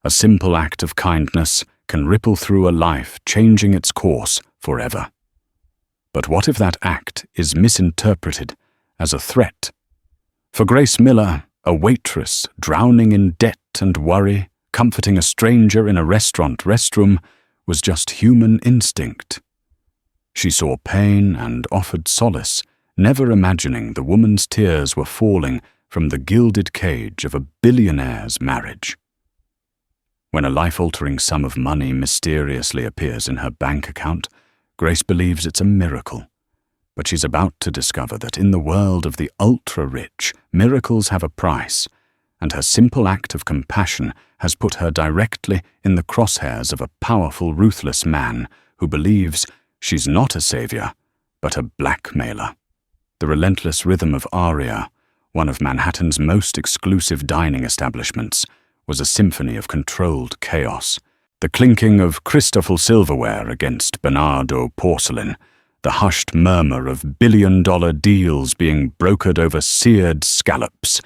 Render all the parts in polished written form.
A simple act of kindness can ripple through a life, changing its course forever. But what if that act is misinterpreted as a threat? For Grace Miller, a waitress drowning in debt and worry, comforting a stranger in a restaurant restroom was just human instinct. She saw pain and offered solace, never imagining the woman's tears were falling from the gilded cage of a billionaire's marriage. When a life-altering sum of money mysteriously appears in her bank account, Grace believes it's a miracle. But she's about to discover that in the world of the ultra-rich, miracles have a price, and her simple act of compassion has put her directly in the crosshairs of a powerful, ruthless man who believes she's not a savior, but a blackmailer. The relentless rhythm of Aria, one of Manhattan's most exclusive dining establishments, was a symphony of controlled chaos. The clinking of Christoffel silverware against Bernardo porcelain, the hushed murmur of billion-dollar deals being brokered over seared scallops,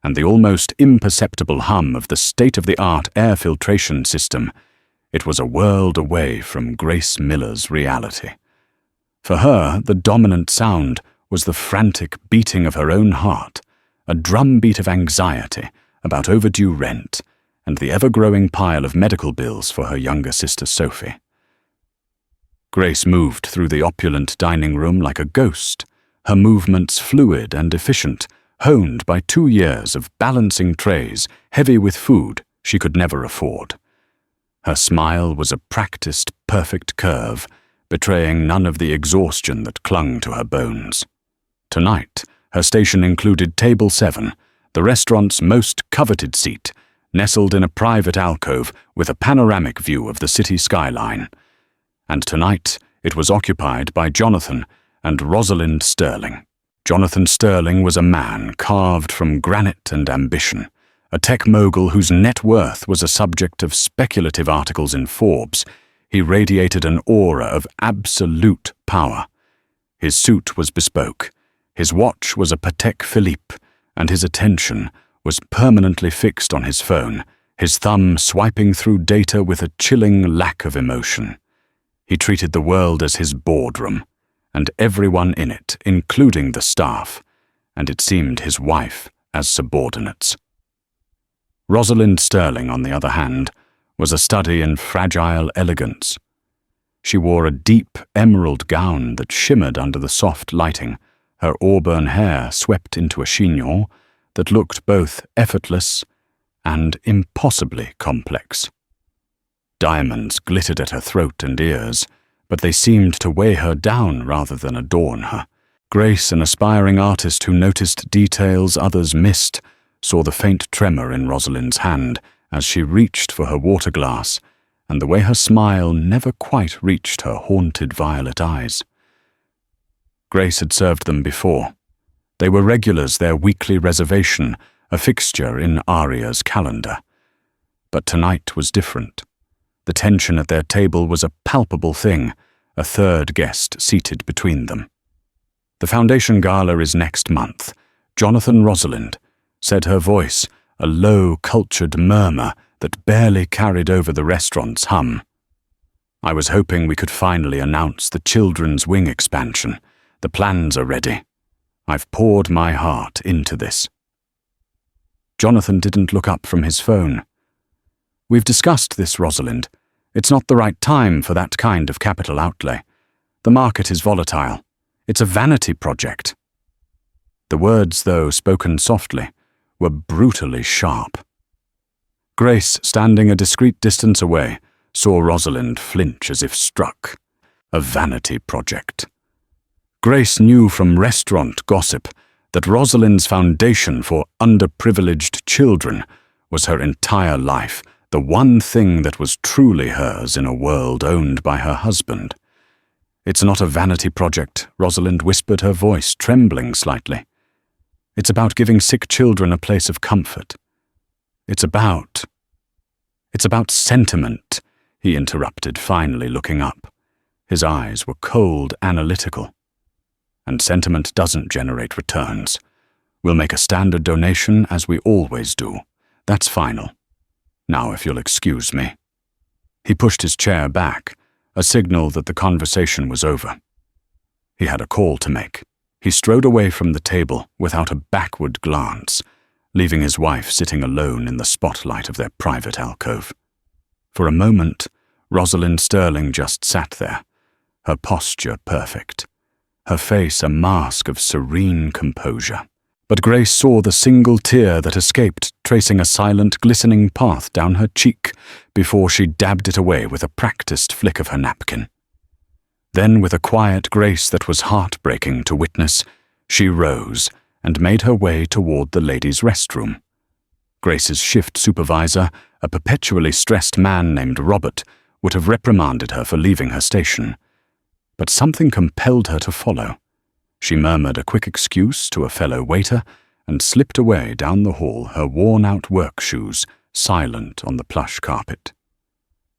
and the almost imperceptible hum of the state-of-the-art air filtration system. It was a world away from Grace Miller's reality. For her, the dominant sound was the frantic beating of her own heart, a drumbeat of anxiety about overdue rent and the ever-growing pile of medical bills for her younger sister Sophie. Grace moved through the opulent dining room like a ghost, her movements fluid and efficient, honed by 2 years of balancing trays heavy with food she could never afford. Her smile was a practiced, perfect curve, betraying none of the exhaustion that clung to her bones. Tonight, her station included Table 7, the restaurant's most coveted seat, nestled in a private alcove with a panoramic view of the city skyline. And tonight, it was occupied by Jonathan and Rosalind Sterling. Jonathan Sterling was a man carved from granite and ambition, a tech mogul whose net worth was a subject of speculative articles in Forbes. He radiated an aura of absolute power. His suit was bespoke, his watch was a Patek Philippe, and his attention was permanently fixed on his phone, his thumb swiping through data with a chilling lack of emotion. He treated the world as his boardroom, and everyone in it, including the staff, and it seemed his wife, as subordinates. Rosalind Sterling, on the other hand, was a study in fragile elegance. She wore a deep emerald gown that shimmered under the soft lighting, her auburn hair swept into a chignon that looked both effortless and impossibly complex. Diamonds glittered at her throat and ears, but they seemed to weigh her down rather than adorn her. Grace, an aspiring artist who noticed details others missed, saw the faint tremor in Rosalind's hand as she reached for her water glass, and the way her smile never quite reached her haunted violet eyes. Grace had served them before. They were regulars, their weekly reservation, a fixture in Aria's calendar. But tonight was different. The tension at their table was a palpable thing, a third guest seated between them. "The Foundation Gala is next month. Jonathan Rosalind," said her voice, a low, cultured murmur that barely carried over the restaurant's hum. "I was hoping we could finally announce the children's wing expansion. The plans are ready. I've poured my heart into this." Jonathan didn't look up from his phone. "We've discussed this, Rosalind. It's not the right time for that kind of capital outlay. The market is volatile. It's a vanity project." The words, though spoken softly, were brutally sharp. Grace, standing a discreet distance away, saw Rosalind flinch as if struck. A vanity project. Grace knew from restaurant gossip that Rosalind's foundation for underprivileged children was her entire life, the one thing that was truly hers in a world owned by her husband. "It's not a vanity project," Rosalind whispered, her voice trembling slightly. "It's about giving sick children a place of comfort. It's about sentiment," he interrupted, finally looking up. His eyes were cold, analytical. "And sentiment doesn't generate returns. We'll make a standard donation as we always do. That's final. Now, if you'll excuse me." He pushed his chair back, a signal that the conversation was over. He had a call to make. He strode away from the table without a backward glance, leaving his wife sitting alone in the spotlight of their private alcove. For a moment, Rosalind Sterling just sat there, her posture perfect, her face a mask of serene composure. But Grace saw the single tear that escaped, tracing a silent, glistening path down her cheek before she dabbed it away with a practiced flick of her napkin. Then, with a quiet grace that was heartbreaking to witness, she rose and made her way toward the ladies' restroom. Grace's shift supervisor, a perpetually stressed man named Robert, would have reprimanded her for leaving her station. But something compelled her to follow. She murmured a quick excuse to a fellow waiter and slipped away down the hall, her worn-out work shoes silent on the plush carpet.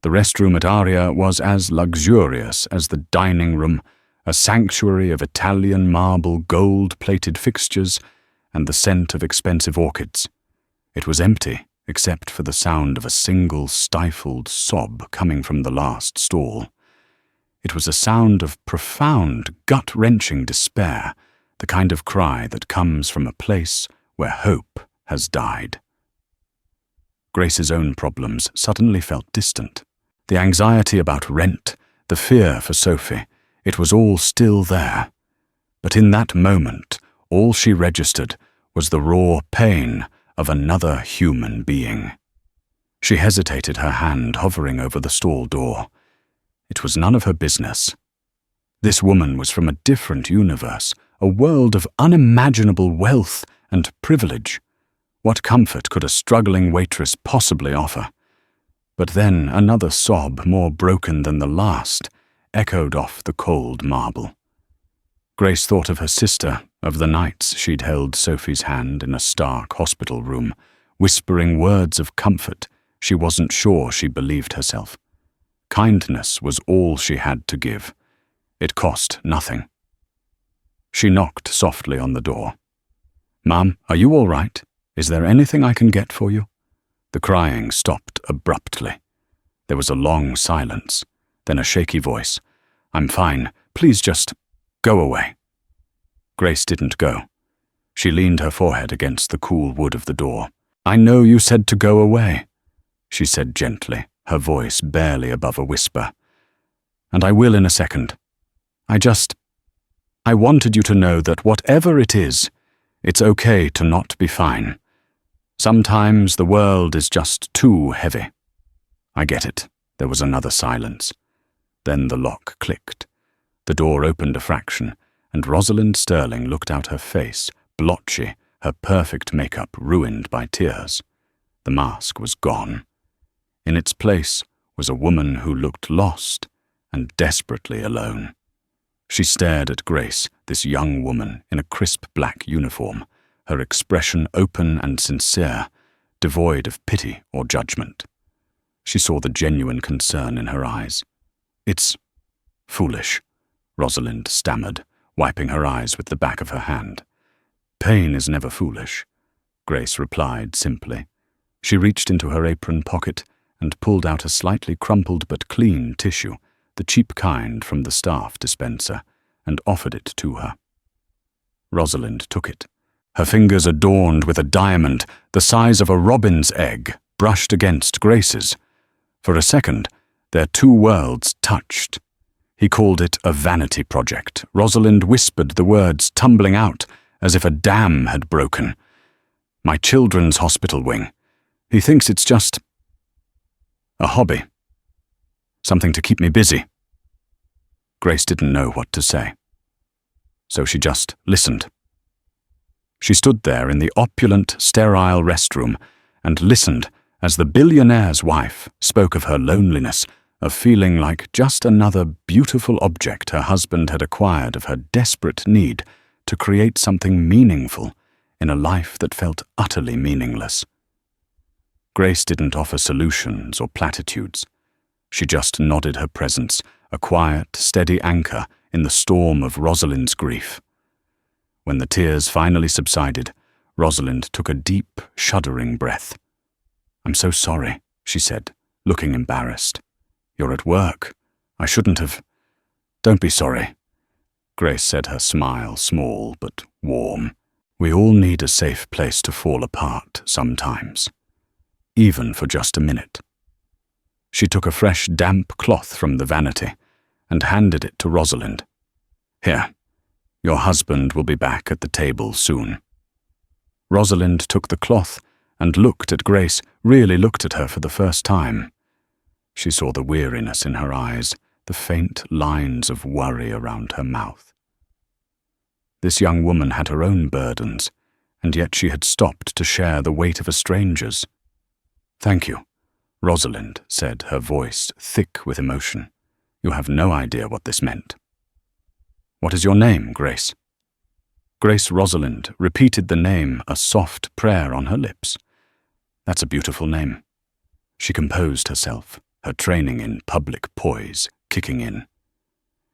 The restroom at Aria was as luxurious as the dining room, a sanctuary of Italian marble gold-plated fixtures and the scent of expensive orchids. It was empty, except for the sound of a single stifled sob coming from the last stall. It was a sound of profound, gut-wrenching despair, the kind of cry that comes from a place where hope has died. Grace's own problems suddenly felt distant. The anxiety about rent, the fear for Sophie, it was all still there. But in that moment, all she registered was the raw pain of another human being. She hesitated, her hand hovering over the stall door. It was none of her business. This woman was from a different universe, a world of unimaginable wealth and privilege. What comfort could a struggling waitress possibly offer? But then another sob, more broken than the last, echoed off the cold marble. Grace thought of her sister, of the nights she'd held Sophie's hand in a stark hospital room, whispering words of comfort. She wasn't sure she believed herself. Kindness was all she had to give. It cost nothing. She knocked softly on the door. "Ma'am, are you all right? Is there anything I can get for you?" The crying stopped abruptly. There was a long silence, then a shaky voice. "I'm fine. Please just go away." Grace didn't go. She leaned her forehead against the cool wood of the door. "I know you said to go away," she said gently, her voice barely above a whisper. "And I will in a second. I wanted you to know that whatever it is, it's okay to not be fine. Sometimes the world is just too heavy." "I get it." There was another silence. Then the lock clicked. The door opened a fraction, and Rosalind Sterling looked out, her face, blotchy, her perfect makeup ruined by tears. The mask was gone. In its place was a woman who looked lost and desperately alone. She stared at Grace, this young woman in a crisp black uniform, her expression open and sincere, devoid of pity or judgment. She saw the genuine concern in her eyes. "It's foolish," Rosalind stammered, wiping her eyes with the back of her hand. "Pain is never foolish," Grace replied simply. She reached into her apron pocket and pulled out a slightly crumpled but clean tissue, the cheap kind from the staff dispenser, and offered it to her. Rosalind took it. Her fingers adorned with a diamond the size of a robin's egg brushed against Grace's. For a second, their two worlds touched. He called it a vanity project. Rosalind whispered the words, tumbling out as if a dam had broken. "My children's hospital wing. He thinks it's just a hobby. Something to keep me busy." Grace didn't know what to say. So she just listened. She stood there in the opulent, sterile restroom and listened as the billionaire's wife spoke of her loneliness, of feeling like just another beautiful object her husband had acquired, of her desperate need to create something meaningful in a life that felt utterly meaningless. Grace didn't offer solutions or platitudes. She just nodded her presence, a quiet, steady anchor in the storm of Rosalind's grief. When the tears finally subsided, Rosalind took a deep, shuddering breath. "I'm so sorry," she said, looking embarrassed. "You're at work. I shouldn't have—" "Don't be sorry." Grace said, her smile small but warm. "We all need a safe place to fall apart sometimes, even for just a minute." She took a fresh, damp cloth from the vanity and handed it to Rosalind. "Here, your husband will be back at the table soon." Rosalind took the cloth and looked at Grace, really looked at her for the first time. She saw the weariness in her eyes, the faint lines of worry around her mouth. This young woman had her own burdens, and yet she had stopped to share the weight of a stranger's. "Thank you," Rosalind said, her voice thick with emotion. "You have no idea what this meant." "What is your name, Grace?" Grace Rosalind repeated the name, a soft prayer on her lips. "That's a beautiful name." She composed herself, her training in public poise kicking in.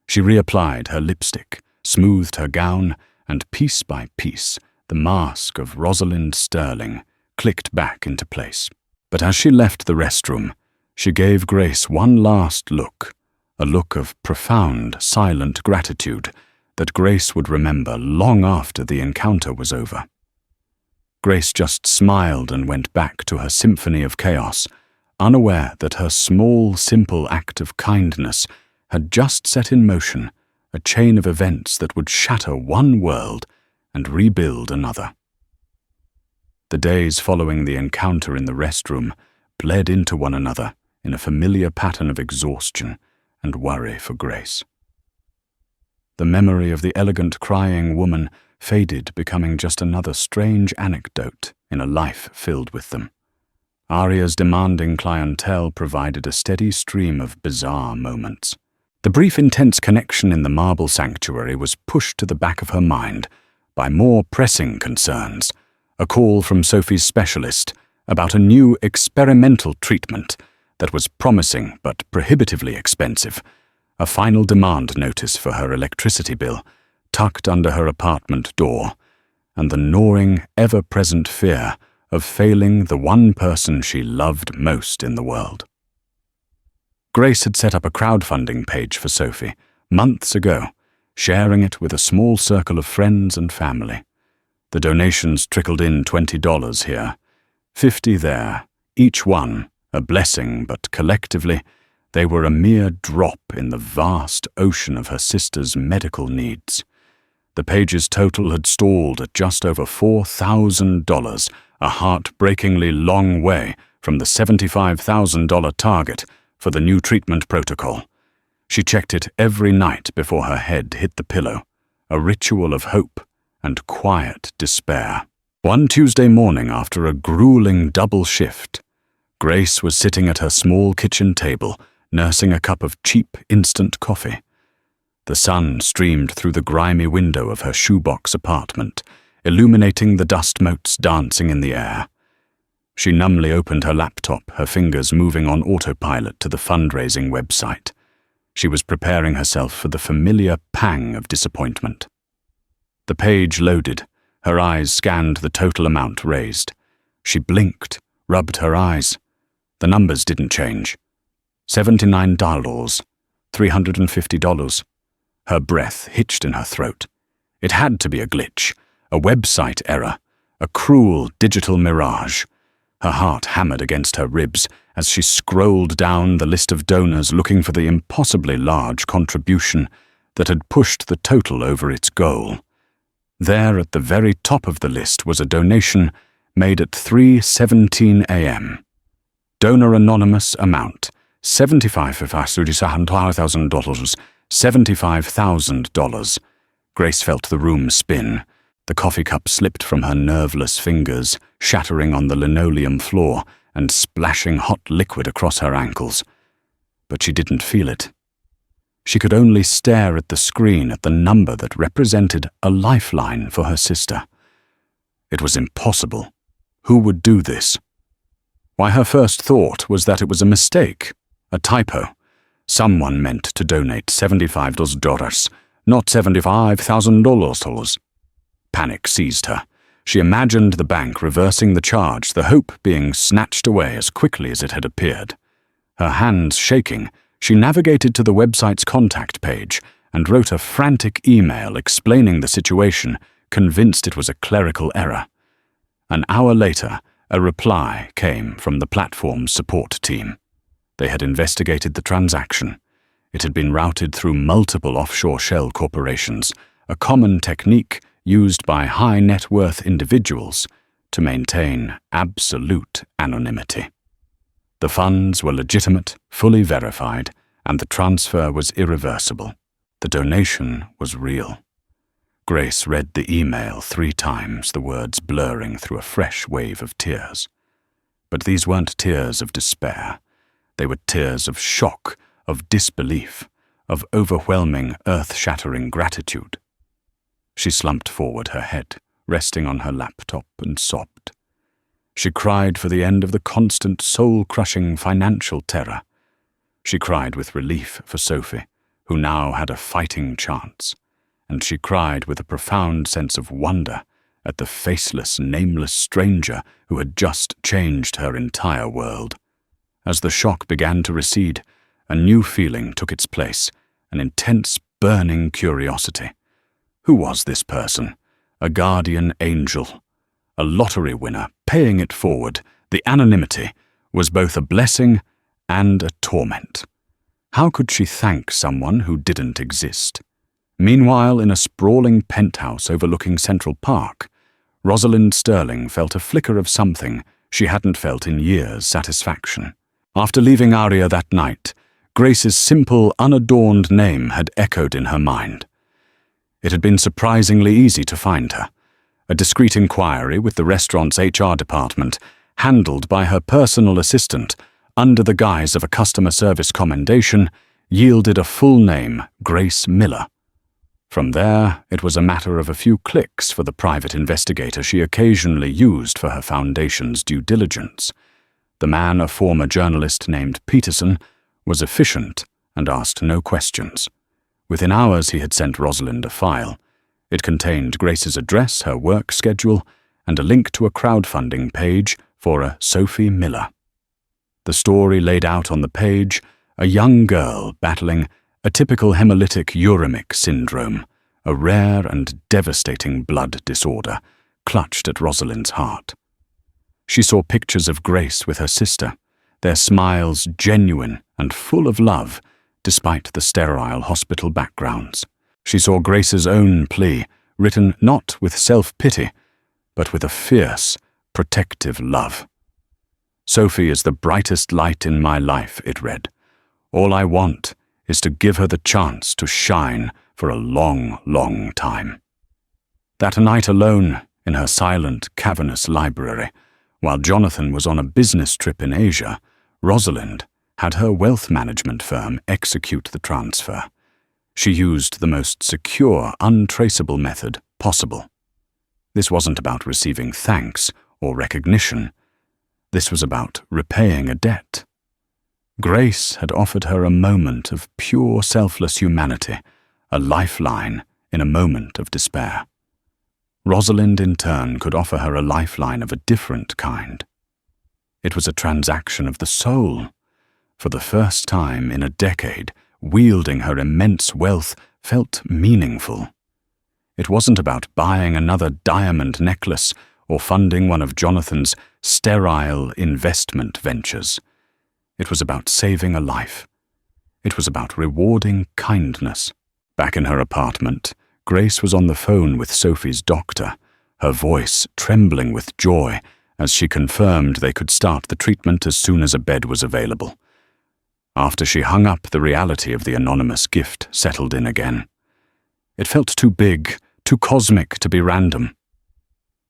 She reapplied her lipstick, smoothed her gown, and piece by piece, the mask of Rosalind Sterling clicked back into place. But as she left the restroom, she gave Grace one last look, a look of profound, silent gratitude that Grace would remember long after the encounter was over. Grace just smiled and went back to her symphony of chaos, unaware that her small, simple act of kindness had just set in motion a chain of events that would shatter one world and rebuild another. The days following the encounter in the restroom bled into one another in a familiar pattern of exhaustion and worry for Grace. The memory of the elegant crying woman faded, becoming just another strange anecdote in a life filled with them. Aria's demanding clientele provided a steady stream of bizarre moments. The brief intense connection in the marble sanctuary was pushed to the back of her mind by more pressing concerns, a call from Sophie's specialist about a new experimental treatment that was promising but prohibitively expensive, a final demand notice for her electricity bill tucked under her apartment door, and the gnawing, ever-present fear of failing the one person she loved most in the world. Grace had set up a crowdfunding page for Sophie months ago, sharing it with a small circle of friends and family. The donations trickled in $20 here, $50 there, each one a blessing, but collectively they were a mere drop in the vast ocean of her sister's medical needs. The page's total had stalled at just over $4,000, a heartbreakingly long way from the $75,000 target for the new treatment protocol. She checked it every night before her head hit the pillow, a ritual of hope and quiet despair. One Tuesday morning, after a grueling double shift, Grace was sitting at her small kitchen table, nursing a cup of cheap instant coffee. The sun streamed through the grimy window of her shoebox apartment, illuminating the dust motes dancing in the air. She numbly opened her laptop, her fingers moving on autopilot to the fundraising website. She was preparing herself for the familiar pang of disappointment. The page loaded. Her eyes scanned the total amount raised. She blinked, rubbed her eyes. The numbers didn't change. $79, $350. Her breath hitched in her throat. It had to be a glitch, a website error, a cruel digital mirage. Her heart hammered against her ribs as she scrolled down the list of donors looking for the impossibly large contribution that had pushed the total over its goal. There at the very top of the list was a donation made at 3:17 a.m. Donor anonymous amount, $75,000. $75,000. Grace felt the room spin. The coffee cup slipped from her nerveless fingers, shattering on the linoleum floor and splashing hot liquid across her ankles. But she didn't feel it. She could only stare at the screen at the number that represented a lifeline for her sister. It was impossible. Who would do this? Why, her first thought was that it was a mistake, a typo. Someone meant to donate $75, not $75,000. Panic seized her. She imagined the bank reversing the charge, the hope being snatched away as quickly as it had appeared. Her hands shaking, she navigated to the website's contact page and wrote a frantic email explaining the situation, convinced it was a clerical error. An hour later, a reply came from the platform's support team. They had investigated the transaction. It had been routed through multiple offshore shell corporations, a common technique used by high-net-worth individuals to maintain absolute anonymity. The funds were legitimate, fully verified, and the transfer was irreversible. The donation was real. Grace read the email 3 times, the words blurring through a fresh wave of tears. But these weren't tears of despair. They were tears of shock, of disbelief, of overwhelming, earth-shattering gratitude. She slumped forward, her head resting on her laptop, and sobbed. She cried for the end of the constant, soul-crushing financial terror. She cried with relief for Sophie, who now had a fighting chance, and she cried with a profound sense of wonder at the faceless, nameless stranger who had just changed her entire world. As the shock began to recede, a new feeling took its place, an intense, burning curiosity. Who was this person? A guardian angel, a lottery winner, paying it forward. The anonymity was both a blessing and a torment. How could she thank someone who didn't exist? Meanwhile, in a sprawling penthouse overlooking Central Park, Rosalind Sterling felt a flicker of something she hadn't felt in years: satisfaction. After leaving Aria that night, Grace's simple, unadorned name had echoed in her mind. It had been surprisingly easy to find her. A discreet inquiry with the restaurant's HR department, handled by her personal assistant under the guise of a customer service commendation, yielded a full name: Grace Miller. From there, it was a matter of a few clicks for the private investigator she occasionally used for her foundation's due diligence. The man, a former journalist named Peterson, was efficient and asked no questions. Within hours he had sent Rosalind a file. It contained Grace's address, her work schedule, and a link to a crowdfunding page for a Sophie Miller. The story laid out on the page: a young girl battling a typical hemolytic uremic syndrome, a rare and devastating blood disorder, clutched at Rosalind's heart. She saw pictures of Grace with her sister, their smiles genuine and full of love, despite the sterile hospital backgrounds. She saw Grace's own plea, written not with self-pity, but with a fierce, protective love. "Sophie is the brightest light in my life," it read. "All I want is to give her the chance to shine for a long, long time." That night alone, in her silent, cavernous library, while Jonathan was on a business trip in Asia, Rosalind had her wealth management firm execute the transfer. She used the most secure, untraceable method possible. This wasn't about receiving thanks or recognition. This was about repaying a debt. Grace had offered her a moment of pure, selfless humanity, a lifeline in a moment of despair. Rosalind, in turn, could offer her a lifeline of a different kind. It was a transaction of the soul. For the first time in a decade, wielding her immense wealth felt meaningful. It wasn't about buying another diamond necklace or funding one of Jonathan's sterile investment ventures. It was about saving a life. It was about rewarding kindness. Back in her apartment, Grace was on the phone with Sophie's doctor, her voice trembling with joy as she confirmed they could start the treatment as soon as a bed was available. After she hung up, the reality of the anonymous gift settled in again. It felt too big, too cosmic to be random.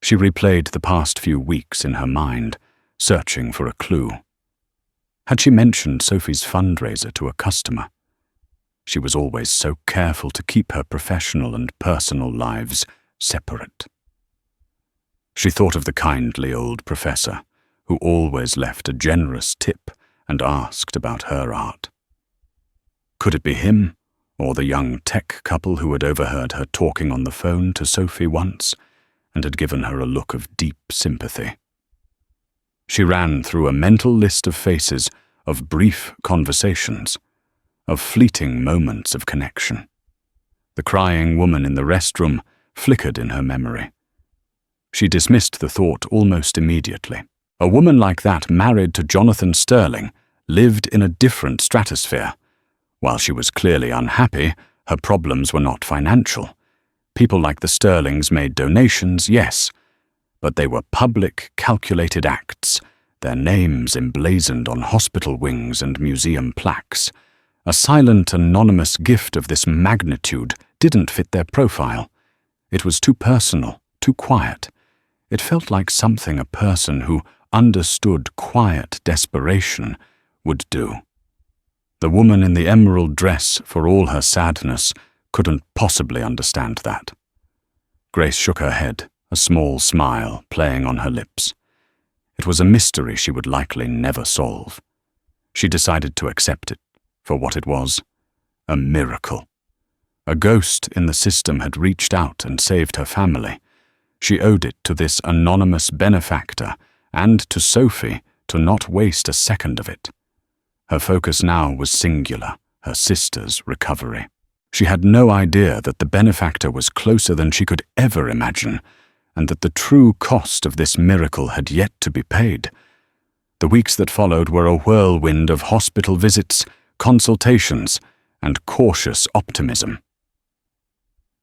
She replayed the past few weeks in her mind, searching for a clue. Had she mentioned Sophie's fundraiser to a customer? She was always so careful to keep her professional and personal lives separate. She thought of the kindly old professor, who always left a generous tip and asked about her art. Could it be him, or the young tech couple who had overheard her talking on the phone to Sophie once, and had given her a look of deep sympathy. She ran through a mental list of faces, of brief conversations, of fleeting moments of connection. The crying woman in the restroom flickered in her memory. She dismissed the thought almost immediately. A woman like that, married to Jonathan Sterling, lived in a different stratosphere. While she was clearly unhappy, her problems were not financial. People like the Sterlings made donations, yes, but they were public, calculated acts, their names emblazoned on hospital wings and museum plaques. A silent, anonymous gift of this magnitude didn't fit their profile. It was too personal, too quiet. It felt like something a person who understood quiet desperation would do. The woman in the emerald dress, for all her sadness, couldn't possibly understand that. Grace shook her head, a small smile playing on her lips. It was a mystery she would likely never solve. She decided to accept it for what it was, a miracle. A ghost in the system had reached out and saved her family. She owed it to this anonymous benefactor and to Sophie to not waste a second of it. Her focus now was singular, her sister's recovery. She had no idea that the benefactor was closer than she could ever imagine, and that the true cost of this miracle had yet to be paid. The weeks that followed were a whirlwind of hospital visits, consultations, and cautious optimism.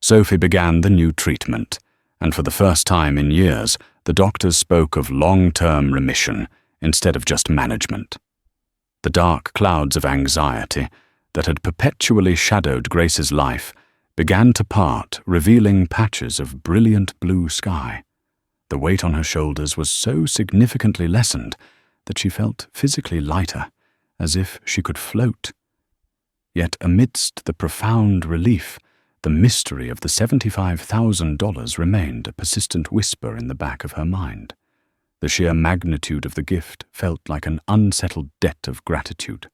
Sophie began the new treatment, and for the first time in years, the doctors spoke of long-term remission instead of just management. The dark clouds of anxiety that had perpetually shadowed Grace's life began to part, revealing patches of brilliant blue sky. The weight on her shoulders was so significantly lessened that she felt physically lighter, as if she could float. Yet amidst the profound relief, the mystery of the $75,000 remained a persistent whisper in the back of her mind. The sheer magnitude of the gift felt like an unsettled debt of gratitude.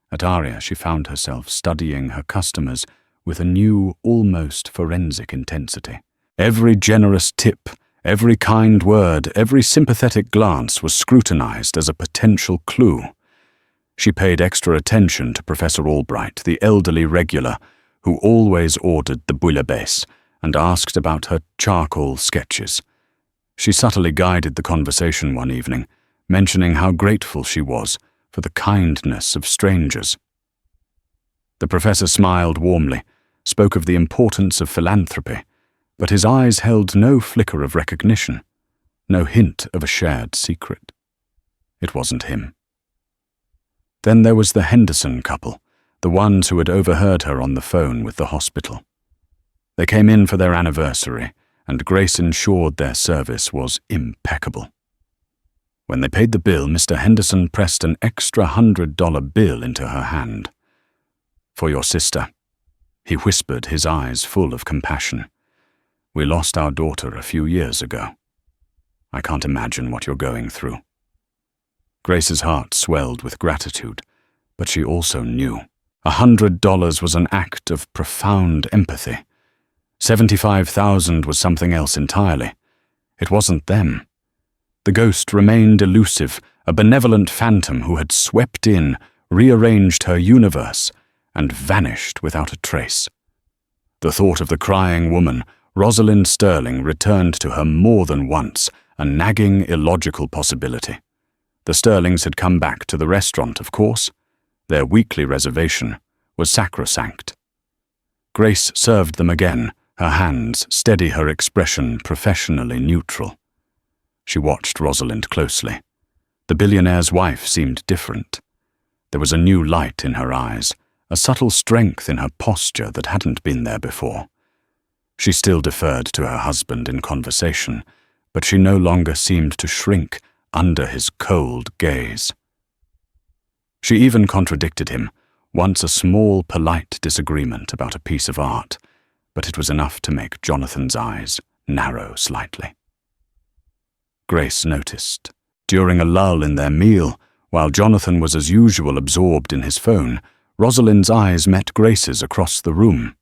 At Aria, she found herself studying her customers with a new, almost forensic intensity. Every generous tip, every kind word, every sympathetic glance was scrutinized as a potential clue. She paid extra attention to Professor Albright, the elderly regular, who always ordered the bouillabaisse and asked about her charcoal sketches. She subtly guided the conversation one evening, mentioning how grateful she was for the kindness of strangers. The professor smiled warmly, spoke of the importance of philanthropy, but his eyes held no flicker of recognition, no hint of a shared secret. It wasn't him. Then there was the Henderson couple, the ones who had overheard her on the phone with the hospital. They came in for their anniversary, and Grace ensured their service was impeccable. When they paid the bill, Mr. Henderson pressed an extra $100 bill into her hand. "For your sister," he whispered, his eyes full of compassion. "We lost our daughter a few years ago. I can't imagine what you're going through." Grace's heart swelled with gratitude, but she also knew. $100 was an act of profound empathy. 75,000 was something else entirely. It wasn't them. The ghost remained elusive, a benevolent phantom who had swept in, rearranged her universe, and vanished without a trace. The thought of the crying woman, Rosalind Sterling, returned to her more than once, a nagging, illogical possibility. The Sterlings had come back to the restaurant, of course. Their weekly reservation was sacrosanct. Grace served them again, her hands steady, her expression professionally neutral. She watched Rosalind closely. The billionaire's wife seemed different. There was a new light in her eyes, a subtle strength in her posture that hadn't been there before. She still deferred to her husband in conversation, but she no longer seemed to shrink under his cold gaze. She even contradicted him, once a small, polite disagreement about a piece of art, but it was enough to make Jonathan's eyes narrow slightly. Grace noticed. During a lull in their meal, while Jonathan was as usual absorbed in his phone, Rosalind's eyes met Grace's across the room.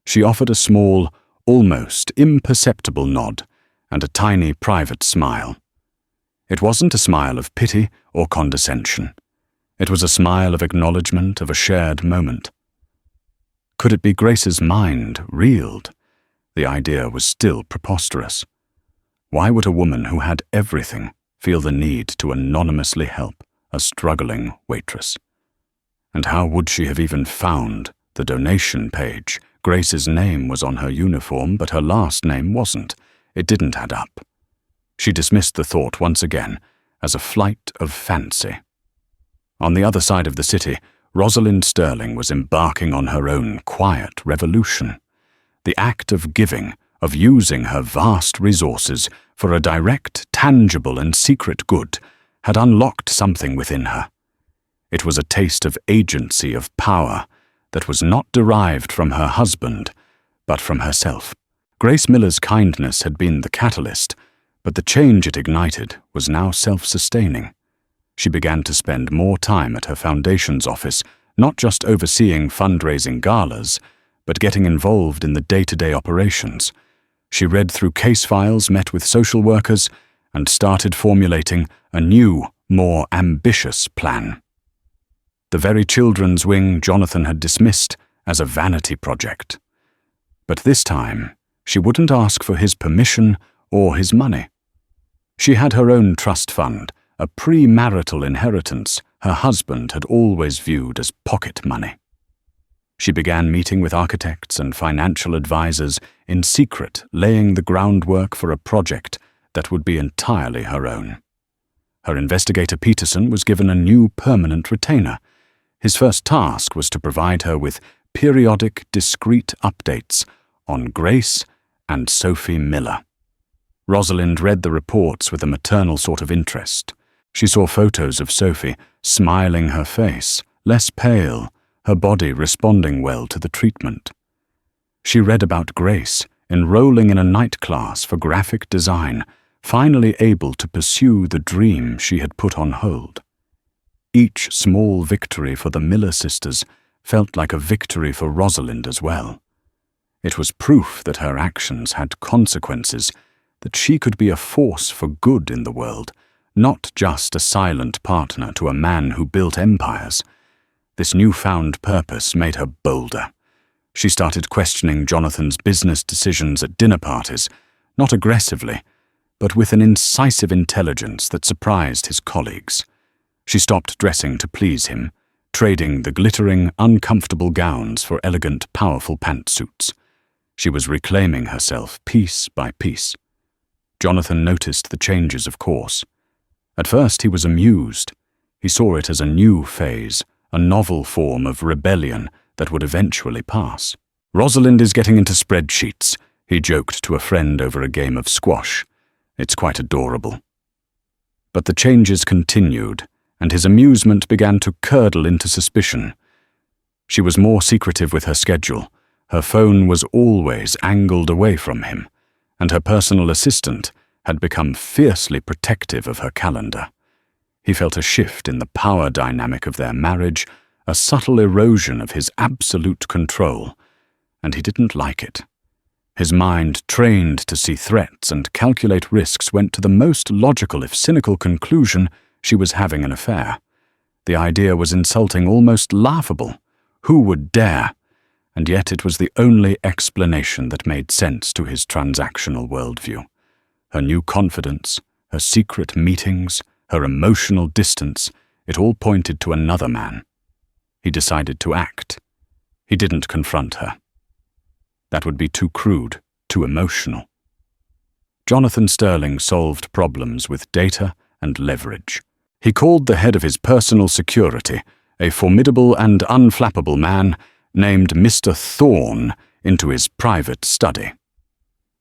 She offered a small, almost imperceptible nod, and a tiny private smile. It wasn't a smile of pity or condescension. It was a smile of acknowledgement of a shared moment. Could it be Grace's mind reeled? The idea was still preposterous. Why would a woman who had everything feel the need to anonymously help a struggling waitress? And how would she have even found the donation page? Grace's name was on her uniform, but her last name wasn't. It didn't add up. She dismissed the thought once again as a flight of fancy. On the other side of the city, Rosalind Sterling was embarking on her own quiet revolution. The act of giving, of using her vast resources for a direct, tangible and secret good, had unlocked something within her. It was a taste of agency, of power, that was not derived from her husband, but from herself. Grace Miller's kindness had been the catalyst, but the change it ignited was now self-sustaining. She began to spend more time at her foundation's office, not just overseeing fundraising galas, but getting involved in the day-to-day operations. She read through case files, met with social workers, and started formulating a new, more ambitious plan. The very children's wing Jonathan had dismissed as a vanity project. But this time, she wouldn't ask for his permission or his money. She had her own trust fund, a premarital inheritance her husband had always viewed as pocket money. She began meeting with architects and financial advisors in secret, laying the groundwork for a project that would be entirely her own. Her investigator Peterson was given a new permanent retainer. His first task was to provide her with periodic, discreet updates on Grace and Sophie Miller. Rosalind read the reports with a maternal sort of interest. She saw photos of Sophie, smiling her face, less pale, her body responding well to the treatment. She read about Grace, enrolling in a night class for graphic design, finally able to pursue the dream she had put on hold. Each small victory for the Miller sisters felt like a victory for Rosalind as well. It was proof that her actions had consequences, that she could be a force for good in the world, not just a silent partner to a man who built empires. This newfound purpose made her bolder. She started questioning Jonathan's business decisions at dinner parties, not aggressively, but with an incisive intelligence that surprised his colleagues. She stopped dressing to please him, trading the glittering, uncomfortable gowns for elegant, powerful pantsuits. She was reclaiming herself piece by piece. Jonathan noticed the changes of course. At first he was amused. He saw it as a new phase, a novel form of rebellion that would eventually pass. "Rosalind is getting into spreadsheets," he joked to a friend over a game of squash. "It's quite adorable." But the changes continued, and his amusement began to curdle into suspicion. She was more secretive with her schedule. Her phone was always angled away from him, and her personal assistant had become fiercely protective of her calendar. He felt a shift in the power dynamic of their marriage, a subtle erosion of his absolute control, and he didn't like it. His mind, trained to see threats and calculate risks, went to the most logical if cynical conclusion: she was having an affair. The idea was insulting, almost laughable. Who would dare? And yet it was the only explanation that made sense to his transactional worldview. Her new confidence, her secret meetings, her emotional distance, it all pointed to another man. He decided to act. He didn't confront her. That would be too crude, too emotional. Jonathan Sterling solved problems with data and leverage. He called the head of his personal security, a formidable and unflappable man named Mr. Thorne, into his private study.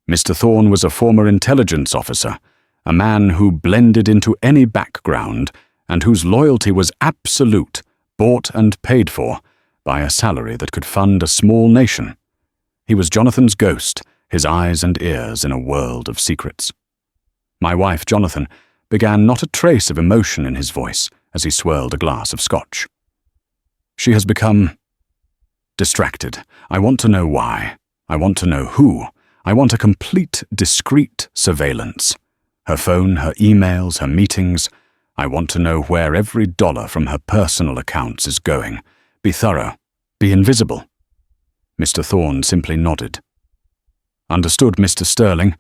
Mr. Thorne was a former intelligence officer, a man who blended into any background and whose loyalty was absolute, bought and paid for by a salary that could fund a small nation. He was Jonathan's ghost, his eyes and ears in a world of secrets. My wife, Jonathan, began not a trace of emotion in his voice as he swirled a glass of scotch. "She has become distracted. I want to know why. I want to know who. I want a complete, discreet surveillance. Her phone, her emails, her meetings. I want to know where every dollar from her personal accounts is going. Be thorough. Be invisible." Mr. Thorne simply nodded. "Understood, Mr. Sterling."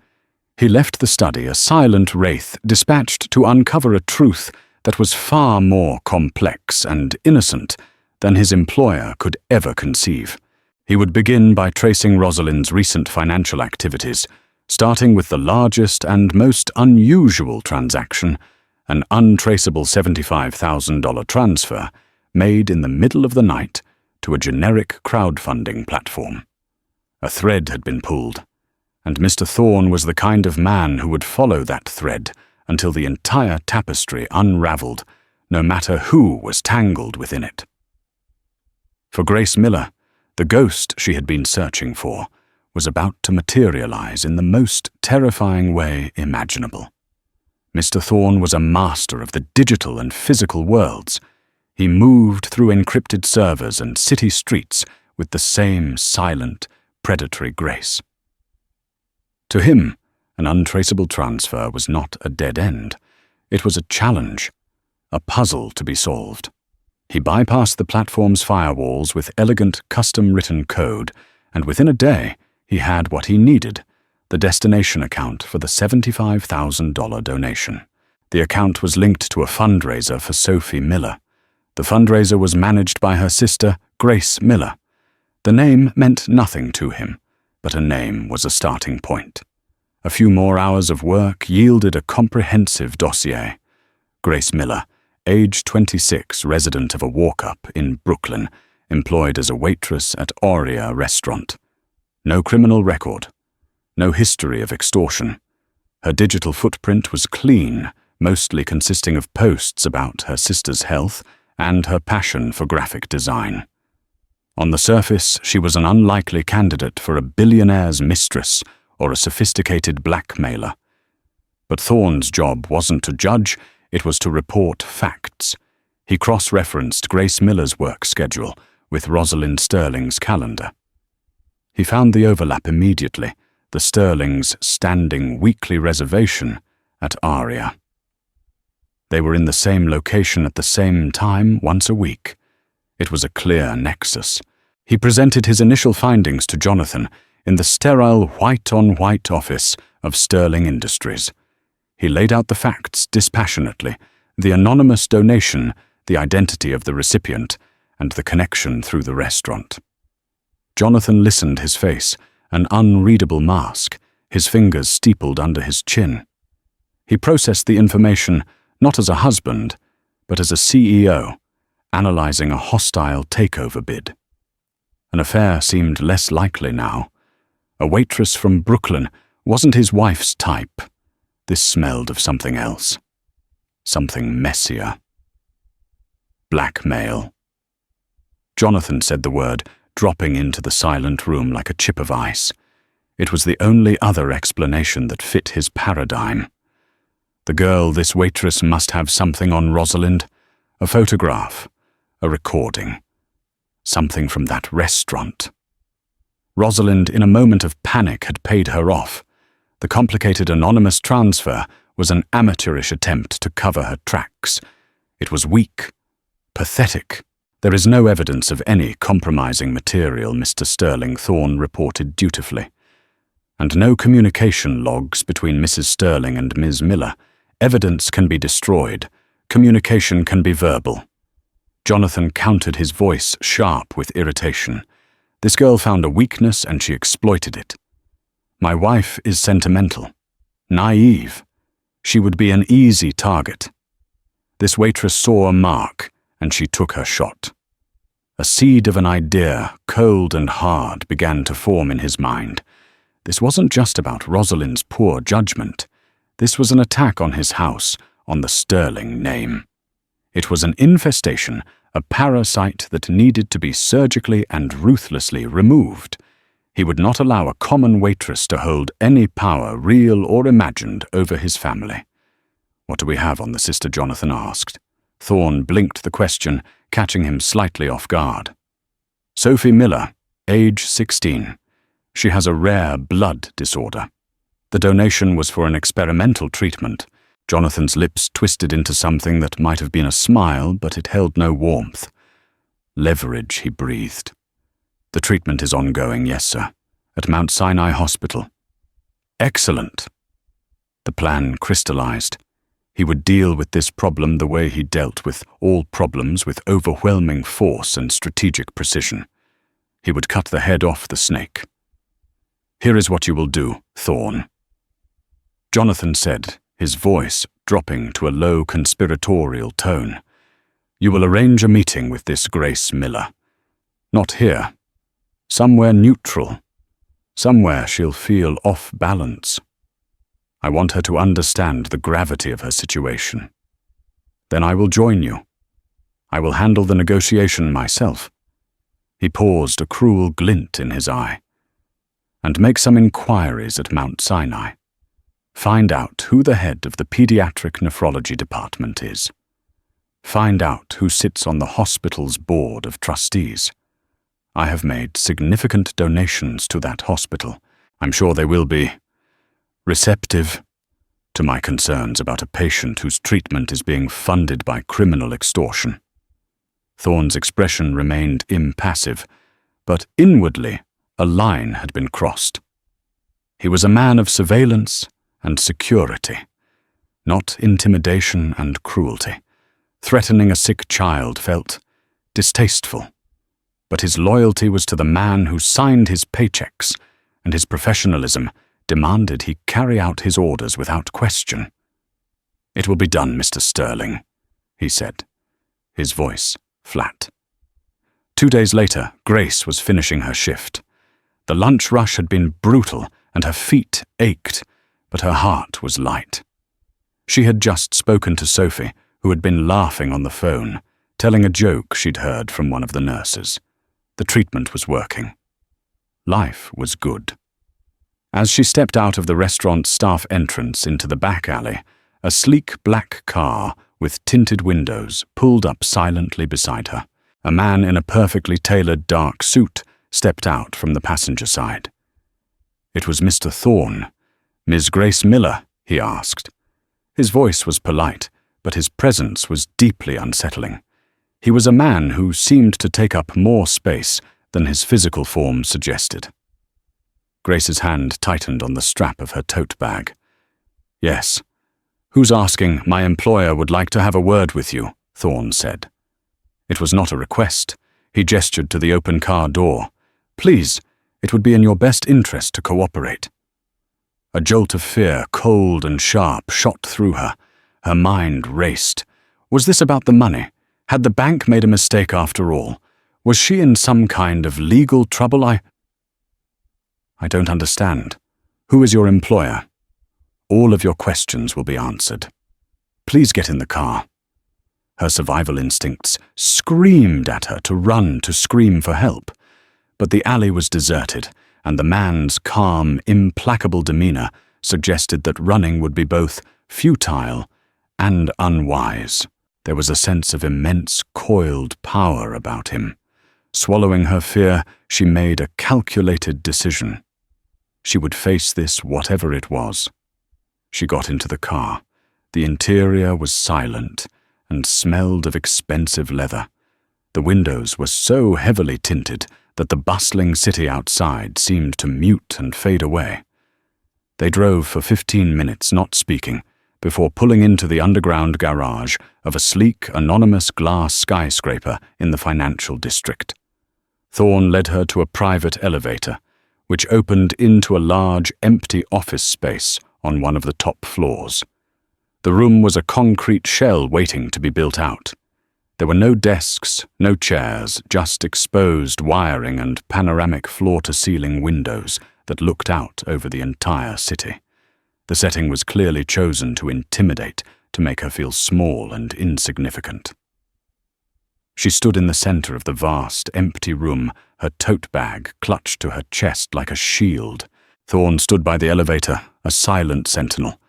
He left the study, a silent wraith, dispatched to uncover a truth that was far more complex and innocent than his employer could ever conceive. He would begin by tracing Rosalind's recent financial activities, starting with the largest and most unusual transaction, an untraceable $75,000 transfer made in the middle of the night to a generic crowdfunding platform. A thread had been pulled, and Mr. Thorne was the kind of man who would follow that thread until the entire tapestry unraveled, no matter who was tangled within it. For Grace Miller, the ghost she had been searching for was about to materialize in the most terrifying way imaginable. Mr. Thorne was a master of the digital and physical worlds. He moved through encrypted servers and city streets with the same silent, predatory grace. To him, an untraceable transfer was not a dead end. It was a challenge, a puzzle to be solved. He bypassed the platform's firewalls with elegant, custom-written code, and within a day, he had what he needed, the destination account for the $75,000 donation. The account was linked to a fundraiser for Sophie Miller. The fundraiser was managed by her sister, Grace Miller. The name meant nothing to him, but a name was a starting point. A few more hours of work yielded a comprehensive dossier. Grace Miller, age 26, resident of a walk-up in Brooklyn, employed as a waitress at Aurea restaurant. No criminal record. No history of extortion. Her digital footprint was clean, mostly consisting of posts about her sister's health and her passion for graphic design. On the surface, she was an unlikely candidate for a billionaire's mistress or a sophisticated blackmailer. But Thorne's job wasn't to judge, it was to report facts. He cross-referenced Grace Miller's work schedule with Rosalind Sterling's calendar. He found the overlap immediately, the Sterlings' standing weekly reservation at Aurea. They were in the same location at the same time once a week. It was a clear nexus. He presented his initial findings to Jonathan in the sterile white-on-white office of Sterling Industries. He laid out the facts dispassionately, the anonymous donation, the identity of the recipient, and the connection through the restaurant. Jonathan listened, his face an unreadable mask, his fingers steepled under his chin. He processed the information not as a husband, but as a CEO, analyzing a hostile takeover bid. An affair seemed less likely now. A waitress from Brooklyn wasn't his wife's type. This smelled of something else. Something messier. Blackmail. Jonathan said the word, dropping into the silent room like a chip of ice. It was the only other explanation that fit his paradigm. The girl, this waitress, must have something on Rosalind. A photograph. A recording. Something from that restaurant. Rosalind, in a moment of panic, had paid her off. The complicated anonymous transfer was an amateurish attempt to cover her tracks. It was weak. Pathetic. There is no evidence of any compromising material, Mr. Sterling Thorne reported dutifully. And no communication logs between Mrs. Sterling and Ms. Miller. Evidence can be destroyed. Communication can be verbal. Jonathan countered, his voice sharp with irritation. This girl found a weakness and she exploited it. My wife is sentimental. Naive. She would be an easy target. This waitress saw a mark, and she took her shot. A seed of an idea, cold and hard, began to form in his mind. This wasn't just about Rosalind's poor judgment. This was an attack on his house, on the Sterling name. It was an infestation, a parasite that needed to be surgically and ruthlessly removed. He would not allow a common waitress to hold any power, real or imagined, over his family. "What do we have on the sister?" Jonathan asked. Thorne blinked the question, catching him slightly off guard. Sophie Miller, age 16. She has a rare blood disorder. The donation was for an experimental treatment. Jonathan's lips twisted into something that might have been a smile, but it held no warmth. Leverage, he breathed. The treatment is ongoing, yes, sir, at Mount Sinai Hospital. Excellent. The plan crystallized. He would deal with this problem the way he dealt with all problems, with overwhelming force and strategic precision. He would cut the head off the snake. Here is what you will do, Thorne. Jonathan said, his voice dropping to a low conspiratorial tone. You will arrange a meeting with this Grace Miller. Not here. Somewhere neutral. Somewhere she'll feel off balance. I want her to understand the gravity of her situation. Then I will join you. I will handle the negotiation myself. He paused, a cruel glint in his eye. And make some inquiries at Mount Sinai. Find out who the head of the pediatric nephrology department is. Find out who sits on the hospital's board of trustees. I have made significant donations to that hospital. I'm sure they will be receptive to my concerns about a patient whose treatment is being funded by criminal extortion. Thorne's expression remained impassive, but inwardly a line had been crossed. He was a man of surveillance and security, not intimidation and cruelty. Threatening a sick child felt distasteful, but his loyalty was to the man who signed his paychecks, and his professionalism demanded he carry out his orders without question. It will be done, Mr. Sterling, he said, his voice flat. 2 days later, Grace was finishing her shift. The lunch rush had been brutal, and her feet ached, but her heart was light. She had just spoken to Sophie, who had been laughing on the phone, telling a joke she'd heard from one of the nurses. The treatment was working. Life was good. As she stepped out of the restaurant's staff entrance into the back alley, a sleek black car with tinted windows pulled up silently beside her. A man in a perfectly tailored dark suit stepped out from the passenger side. It was Mr. Thorne. Ms. Grace Miller, he asked. His voice was polite, but his presence was deeply unsettling. He was a man who seemed to take up more space than his physical form suggested. Grace's hand tightened on the strap of her tote bag. Yes. Who's asking? My employer would like to have a word with you, Thorne said. It was not a request. He gestured to the open car door. Please, it would be in your best interest to cooperate. A jolt of fear, cold and sharp, shot through her. Her mind raced. Was this about the money? Had the bank made a mistake after all? Was she in some kind of legal trouble? I don't understand. Who is your employer? All of your questions will be answered. Please get in the car. Her survival instincts screamed at her to run, to scream for help. But the alley was deserted, and the man's calm, implacable demeanor suggested that running would be both futile and unwise. There was a sense of immense, coiled power about him. Swallowing her fear, she made a calculated decision. She would face this whatever it was. She got into the car. The interior was silent and smelled of expensive leather. The windows were so heavily tinted that the bustling city outside seemed to mute and fade away. They drove for 15 minutes, not speaking, before pulling into the underground garage of a sleek, anonymous glass skyscraper in the financial district. Thorne led her to a private elevator, which opened into a large, empty office space on one of the top floors. The room was a concrete shell waiting to be built out. There were no desks, no chairs, just exposed wiring and panoramic floor-to-ceiling windows that looked out over the entire city. The setting was clearly chosen to intimidate, to make her feel small and insignificant. She stood in the center of the vast, empty room, her tote bag clutched to her chest like a shield. Thorne stood by the elevator, a silent sentinel.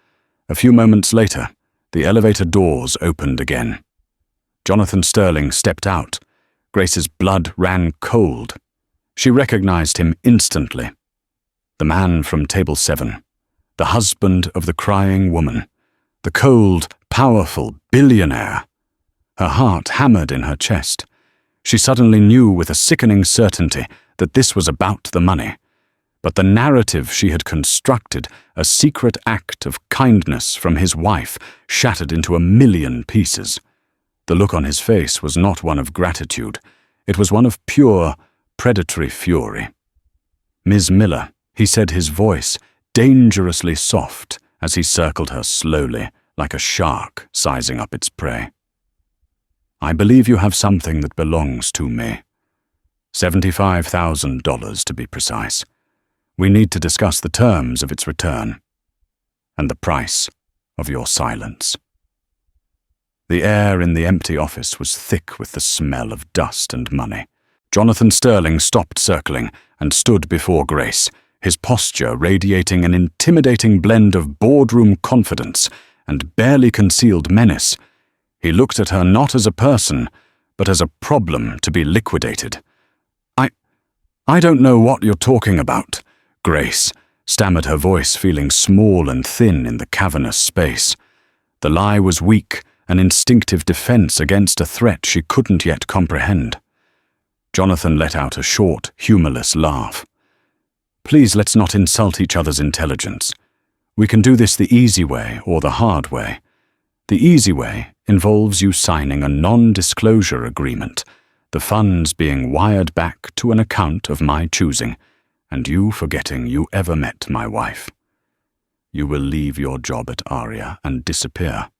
A few moments later, the elevator doors opened again. Jonathan Sterling stepped out. Grace's blood ran cold. She recognized him instantly. The man from table 7. The husband of the crying woman. The cold, powerful billionaire. Her heart hammered in her chest. She suddenly knew with a sickening certainty that this was about the money. But the narrative she had constructed, a secret act of kindness from his wife, shattered into a million pieces. The look on his face was not one of gratitude. It was one of pure, predatory fury. "Ms. Miller," he said, his voice dangerously soft as he circled her slowly, like a shark sizing up its prey. "I believe you have something that belongs to me. $75,000 to be precise. We need to discuss the terms of its return and the price of your silence." The air in the empty office was thick with the smell of dust and money. Jonathan Sterling stopped circling and stood before Grace, his posture radiating an intimidating blend of boardroom confidence and barely concealed menace. He looked at her not as a person, but as a problem to be liquidated. I don't know what you're talking about," Grace stammered, her voice feeling small and thin in the cavernous space. The lie was weak, an instinctive defense against a threat she couldn't yet comprehend. Jonathan let out a short, humorless laugh. "Please, let's not insult each other's intelligence. We can do this the easy way or the hard way. The easy way involves you signing a non-disclosure agreement, the funds being wired back to an account of my choosing, and you forgetting you ever met my wife. You will leave your job at Aria and disappear.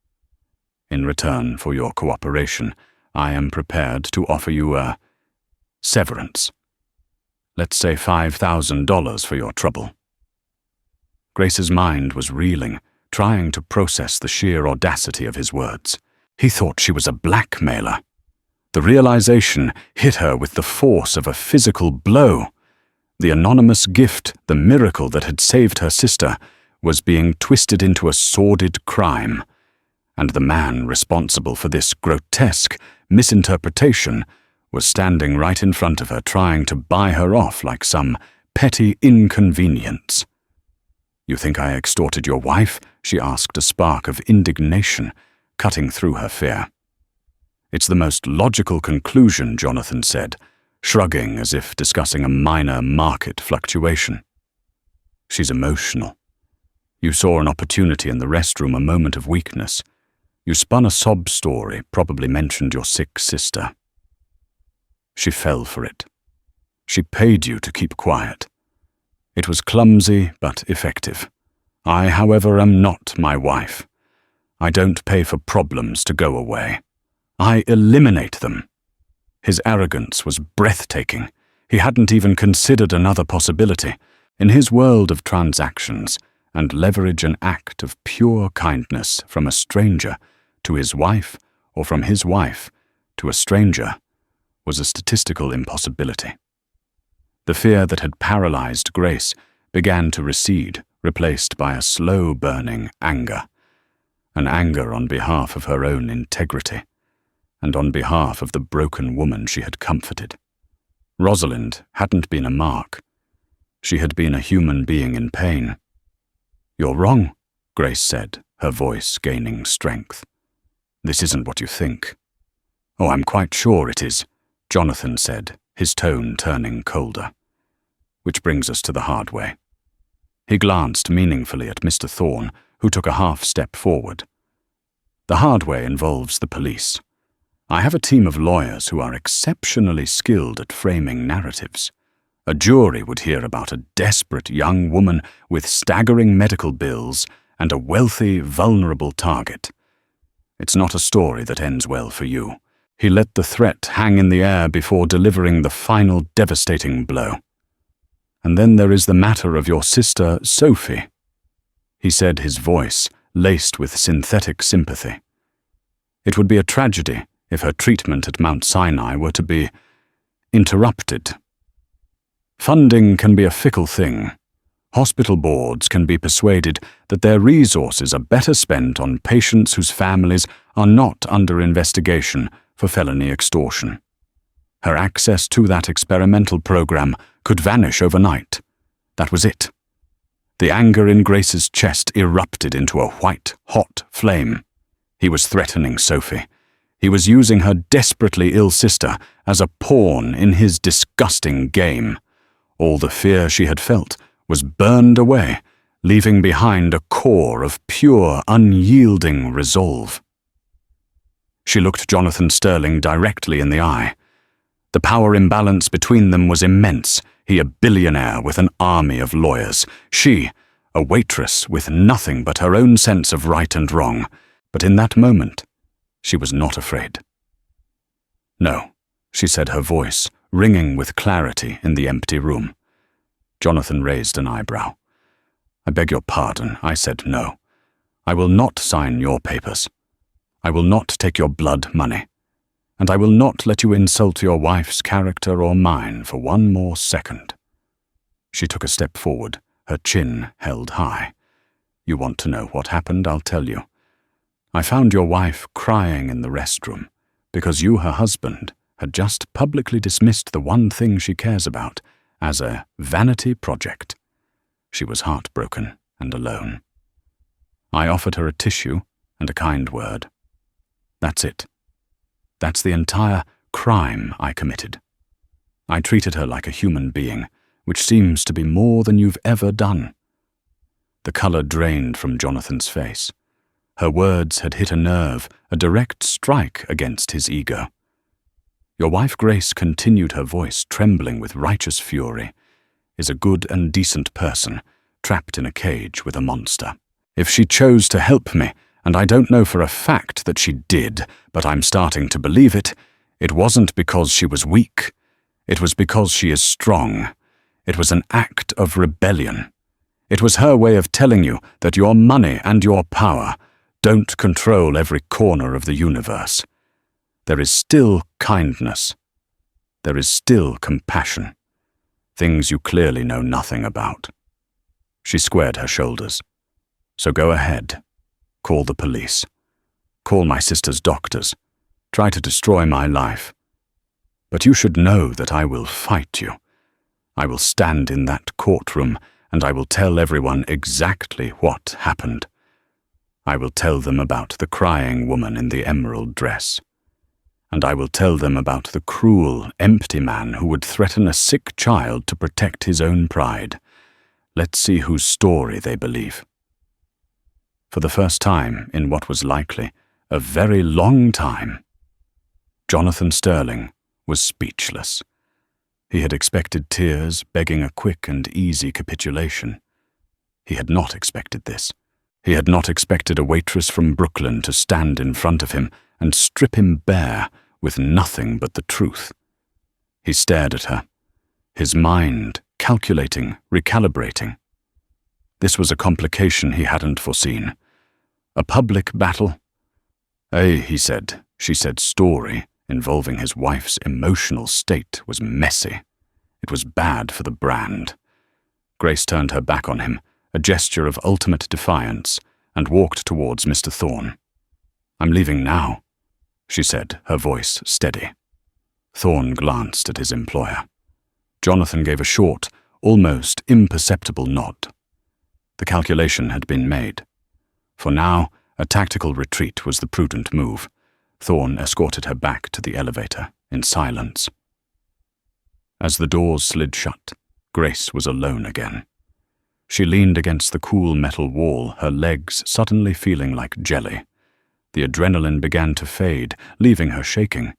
In return for your cooperation, I am prepared to offer you a severance. Let's say $5,000 for your trouble." Grace's mind was reeling, trying to process the sheer audacity of his words. He thought she was a blackmailer. The realization hit her with the force of a physical blow. The anonymous gift, the miracle that had saved her sister, was being twisted into a sordid crime. And the man responsible for this grotesque misinterpretation was standing right in front of her, trying to buy her off like some petty inconvenience. "You think I extorted your wife?" she asked, a spark of indignation cutting through her fear. "It's the most logical conclusion," Jonathan said, shrugging as if discussing a minor market fluctuation. "She's emotional. You saw an opportunity in the restroom, a moment of weakness. You spun a sob story, probably mentioned your sick sister. She fell for it. She paid you to keep quiet. It was clumsy but effective. I, however, am not my wife. I don't pay for problems to go away. I eliminate them." His arrogance was breathtaking. He hadn't even considered another possibility. In his world of transactions, and leverage an act of pure kindness from a stranger to his wife, or from his wife to a stranger, was a statistical impossibility. The fear that had paralyzed Grace began to recede, replaced by a slow-burning anger. An anger on behalf of her own integrity, and on behalf of the broken woman she had comforted. Rosalind hadn't been a mark. She had been a human being in pain. "You're wrong," Grace said, her voice gaining strength. "This isn't what you think." "Oh, I'm quite sure it is," Jonathan said, his tone turning colder. "Which brings us to the hard way." He glanced meaningfully at Mr. Thorne, who took a half-step forward. "The hard way involves the police. I have a team of lawyers who are exceptionally skilled at framing narratives. A jury would hear about a desperate young woman with staggering medical bills and a wealthy, vulnerable target. It's not a story that ends well for you." He let the threat hang in the air before delivering the final devastating blow. "And then there is the matter of your sister, Sophie," he said, his voice laced with synthetic sympathy. "It would be a tragedy if her treatment at Mount Sinai were to be interrupted. Funding can be a fickle thing. Hospital boards can be persuaded that their resources are better spent on patients whose families are not under investigation for felony extortion. Her access to that experimental program could vanish overnight. That was it. The anger in Grace's chest erupted into a white, hot flame. He was threatening Sophie. He was using her desperately ill sister as a pawn in his disgusting game. All the fear she had felt was burned away, leaving behind a core of pure, unyielding resolve. She looked Jonathan Sterling directly in the eye. The power imbalance between them was immense. He a billionaire with an army of lawyers. She, a waitress with nothing but her own sense of right and wrong. But in that moment, she was not afraid. "No," she said, her voice ringing with clarity in the empty room. Jonathan raised an eyebrow. "I beg your pardon," I said no. "I will not sign your papers. I will not take your blood money. And I will not let you insult your wife's character or mine for one more second." She took a step forward, her chin held high. "You want to know what happened? I'll tell you. I found your wife crying in the restroom because you, her husband, had just publicly dismissed the one thing she cares about as a vanity project. She was heartbroken and alone. I offered her a tissue and a kind word. That's it. That's the entire crime I committed. I treated her like a human being, which seems to be more than you've ever done." The color drained from Jonathan's face. Her words had hit a nerve, a direct strike against his ego. "Your wife Grace," continued her voice trembling with righteous fury, "is a good and decent person, trapped in a cage with a monster. If she chose to help me, and I don't know for a fact that she did, but I'm starting to believe it, it wasn't because she was weak. It was because she is strong. It was an act of rebellion. It was her way of telling you that your money and your power don't control every corner of the universe. There is still kindness. There is still compassion. Things you clearly know nothing about." She squared her shoulders. "So go ahead. Call the police. Call my sister's doctors. Try to destroy my life. But you should know that I will fight you. I will stand in that courtroom and I will tell everyone exactly what happened. I will tell them about the crying woman in the emerald dress. And I will tell them about the cruel, empty man who would threaten a sick child to protect his own pride. Let's see whose story they believe." For the first time in what was likely a very long time, Jonathan Sterling was speechless. He had expected tears, begging a quick and easy capitulation. He had not expected this. He had not expected a waitress from Brooklyn to stand in front of him and strip him bare with nothing but the truth. He stared at her, his mind calculating, recalibrating. This was a complication he hadn't foreseen. A public battle? He said. She said story involving his wife's emotional state was messy. It was bad for the brand. Grace turned her back on him, a gesture of ultimate defiance, and walked towards Mr. Thorne. "I'm leaving now," she said, her voice steady. Thorne glanced at his employer. Jonathan gave a short, almost imperceptible nod. The calculation had been made. For now, a tactical retreat was the prudent move. Thorne escorted her back to the elevator in silence. As the doors slid shut, Grace was alone again. She leaned against the cool metal wall, her legs suddenly feeling like jelly. The adrenaline began to fade, leaving her shaking.